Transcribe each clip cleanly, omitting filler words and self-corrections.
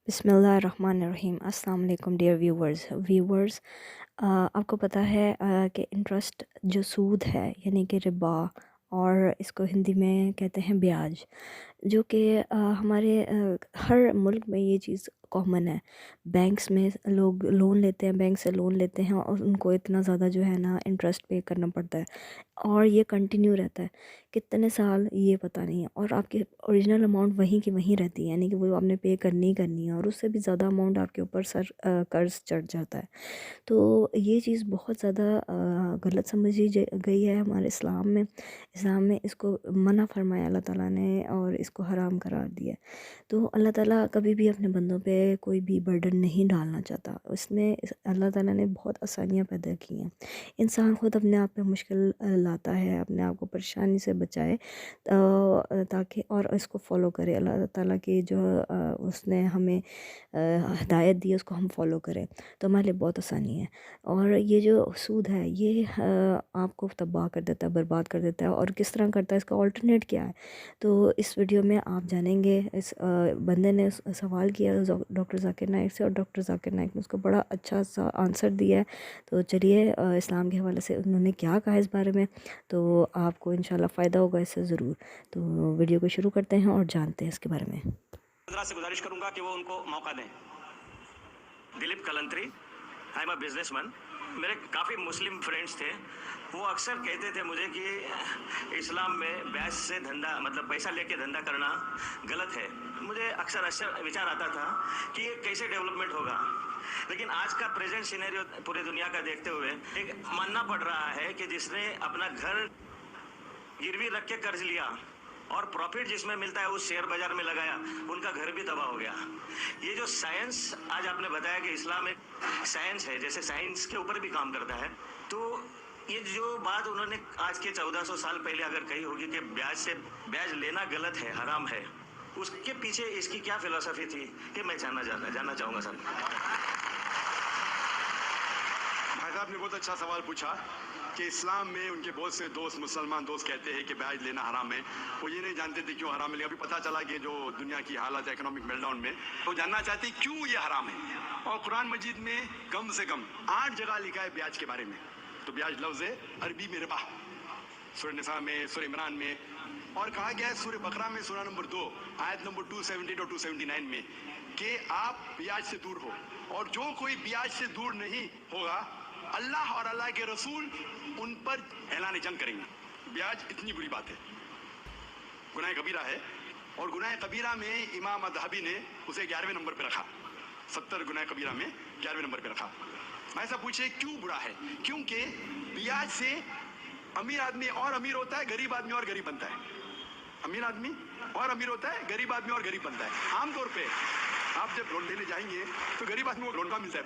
بسم اللہ الرحمن الرحیم۔ السلام علیکم ڈیئر ویورز آپ کو پتہ ہے کہ انٹرسٹ جو سود ہے یعنی کہ ربا، اور اس کو ہندی میں کہتے ہیں بیاج، جو کہ ہمارے ہر ملک میں یہ چیز کامن ہے۔ بینکس میں لوگ لون لیتے ہیں، بینک سے لون لیتے ہیں اور ان کو اتنا زیادہ جو ہے نا انٹرسٹ پے کرنا پڑتا ہے، اور یہ کنٹینیو رہتا ہے کتنے سال یہ پتہ نہیں ہے، اور آپ کی اوریجنل اماؤنٹ وہیں کی وہیں رہتی ہے، یعنی کہ وہ آپ نے پے کرنی ہی کرنی ہے، اور اس سے بھی زیادہ اماؤنٹ آپ کے اوپر قرض چڑھ جاتا ہے۔ تو یہ چیز بہت زیادہ غلط سمجھی گئی ہے ہمارے اسلام میں۔ اسلام میں اس کو منع فرمایا اللہ تعالیٰ نے، اور اس کو حرام قرار دیا۔ تو اللہ تعالیٰ کبھی بھی اپنے بندوں پہ کوئی بھی برڈن نہیں ڈالنا چاہتا۔ اس میں اللہ تعالیٰ نے بہت آسانیاں پیدا کی ہیں۔ انسان خود اپنے آپ پہ مشکل لاتا ہے، اپنے آپ کو پریشانی سے بچائے تاکہ اور اس کو فالو کرے۔ اللہ تعالیٰ کی جو اس نے ہمیں ہدایت دی اس کو ہم فالو کریں تو ہمارے لیے بہت آسانی ہے۔ اور یہ جو سود ہے یہ آپ کو تباہ کر دیتا ہے، برباد کر دیتا ہے، اور کس طرح کرتا ہے، اس کا آلٹرنیٹ کیا ہے، تو اس ویڈیو میں آپ جانیں گے۔ اس بندے نے سوال کیا ڈاکٹر ذاکر نائک سے، اور ڈاکٹر ذاکر نائک نے اس کو بڑا اچھا سا آنسر دیا ہے۔ تو چلیے اسلام کے حوالے سے انہوں نے کیا کہا اس بارے میں، تو آپ کو انشاءاللہ فائدہ ہوگا اس سے ضرور۔ تو ویڈیو کو شروع کرتے ہیں اور جانتے ہیں اس کے بارے میں۔ حضرات سے گزارش کروں گا کہ وہ ان کو موقع دیں۔ Dilip Kalantri, I am a businessman. میرے کافی مسلم فرینڈس تھے، وہ اکثر کہتے تھے مجھے کہ اسلام میں بیعت سے دھندا، مطلب پیسہ لے کے دھندا کرنا غلط ہے۔ مجھے اکثر وچار آتا تھا کہ یہ کیسے ڈیولپمنٹ ہوگا، لیکن آج کا پریزنٹ سینیریو پوری دنیا کا دیکھتے ہوئے ایک ماننا پڑ رہا ہے کہ جس نے اپنا گھر گروی رکھ کے قرض لیا اور پروفٹ جس میں ملتا ہے وہ شیئر بازار میں لگایا، ان کا گھر بھی تباہ ہو گیا۔ یہ جو سائنس آج آپ نے بتایا کہ اسلام ایک سائنس ہے، جیسے سائنس کے اوپر بھی کام کرتا ہے، تو یہ جو بات انہوں نے آج کے 1400 سال پہلے اگر کہی ہوگی کہ بیاج لینا غلط ہے، حرام ہے، اس کے پیچھے اس کی کیا فلسفی تھی کہ میں جاننا چاہوں گا سر۔ بھائی صاحب نے بہت اچھا سوال پوچھا کہ اسلام میں ان کے بہت سے دوست، مسلمان دوست کہتے ہیں کہ بیاج لینا حرام ہے۔ وہ یہ نہیں جانتے تھے کیوں حرام ہے، لیکن ابھی پتہ چلا کہ جو دنیا کی حالت ہے اکنامک میلٹ ڈاؤن میں، وہ جاننا چاہتے ہیں کیوں یہ حرام ہے۔ اور قرآن مجید میں کم سے کم 8 جگہ لکھا ہے بیاج کے بارے میں۔ تو بیاج لفظ ہے عربی میں ربا، سورہ نساء میں، سورہ عمران میں، اور کہا گیا ہے سورہ بقرہ میں سورہ نمبر 2 آیت نمبر 278 اور 279 میں کہ آپ بیاج سے دور ہو، اور جو کوئی بیاج سے دور نہیں ہوگا اللہ اور اللہ کے رسول ان پر اعلان جنگ کریں گے۔ بیاج اتنی بری بات ہے، گناہ کبیرہ ہے، اور گناہ کبیرہ میں امام ذہبی نے اسے 11ویں نمبر پہ رکھا، 70 گناہ کبیرہ میں 11ویں نمبر پہ رکھا۔ ایسا پوچھے کیوں برا ہے؟ کیونکہ بیاج سے امیر آدمی اور امیر ہوتا ہے، غریب آدمی اور غریب بنتا ہے۔ امیر آدمی اور امیر ہوتا ہے، غریب آدمی اور غریب بنتا ہے۔ عام طور پہ آپ جب لون لینے جائیں گے تو غریب آدمی کو لون کا ملتا ہے،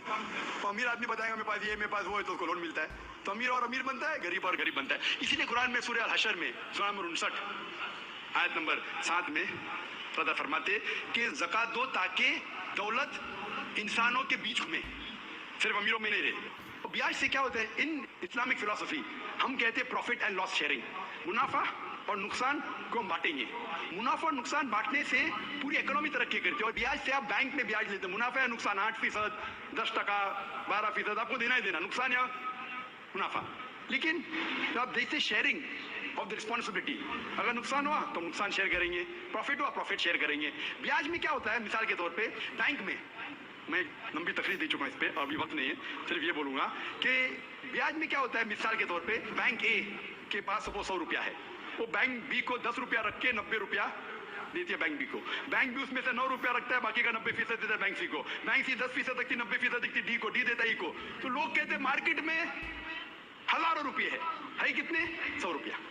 تو امیر آدمی بتائے گا میرے پاس یہ، میرے پاس وہ ہے، تو اس کو لون ملتا ہے۔ تو امیر اور امیر بنتا ہے، غریب اور غریب بنتا ہے۔ اسی لیے قرآن میں سورہ الحشر میں سورہ نمبر 59 آیت نمبر 7 میں خدا فرماتے کہ زکوٰۃ دو تاکہ دولت انسانوں کے بیچ میں، صرف امیروں میں نہیں رہے۔ بیاج سے کیا ہوتا ہے؟ ان اسلامک فلسفی ہم کہتے ہیں پروفٹ اینڈ لاس شیئرنگ، منافع اور نقصان کو ہم بانٹیں گے۔ منافع اور نقصان بانٹنے سے پوری اکنامی ترقی کرتی ہے، اور بیاج سے آپ بینک میں بیاج لیتے ہیں، منافع یا نقصان 8%، 10%، 12% آپ کو دینا ہی دینا، نقصان یا منافع۔ لیکن جب آپ دیکھتے شیئرنگ آف دا رسپانسبلٹی، اگر نقصان ہوا تو نقصان شیئر کریں گے، پروفٹ ہوا پروفٹ شیئر کریں گے۔ بیاج میں کیا ہوتا ہے؟ مثال کے طور پہ بینک میں، میں لمبی تقریر دے چکا ہوں اس پہ، ابھی وقت نہیں ہے، صرف یہ بولوں گا کہ بیاج میں کیا ہوتا ہے۔ مثال کے طور پہ بینک اے کے پاس سپوز 100 روپیہ ہے، وہ بینک بی کو 10 روپیہ رکھ کے 90 روپیہ دیتی ہے بینک بی کو۔ بینک بی اس میں سے 9 روپیہ رکھتا ہے، باقی کا 90% دیتا ہے بینک سی کو۔ بینک سی 10% رکھتی، 90% دیتی ڈی کو، ڈی دیتا ہے ای کو۔ تو لوگ کہتے ہیں مارکیٹ میں ہزاروں روپے ہے کتنے؟ 100 روپیہ۔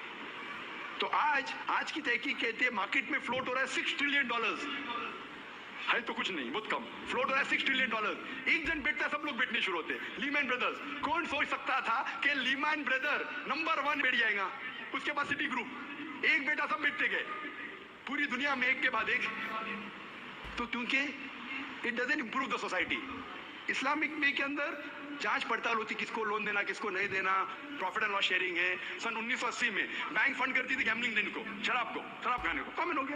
تو آج کی تحقیق کہتے ہیں مارکیٹ میں فلوٹ ہو رہا ہے $6 ٹریلین، ہے تو کچھ نہیں، بہت کم فلوٹ ہو رہا ہے $6 ٹریلین۔ ایک جن بیٹھتا ہے سب لوگ بیٹھنے شروع ہوتے ہیں۔ لیمن بردرز، کون سوچ سکتا تھا کہ لیمن بردر نمبر 1 بیٹھ جائے گا؟ اس کے بعد سٹی گروپ، ایک بیٹا سب بیٹھتے گئے، پوری دنیا میں ایک کے بعد ایک۔ تو کیونکہ it doesn't improve the society. Islamic way کے اندر جانچ پڑتال ہوتی، کس کو لون دینا کس کو نہیں دینا، پروفٹ اینڈ لاس شیئرنگ ہے۔ سن 1980 میں بینک فنڈ کرتی تھی گیملنگ دن کو، شراب کھانے کو، کامن ہو گیا۔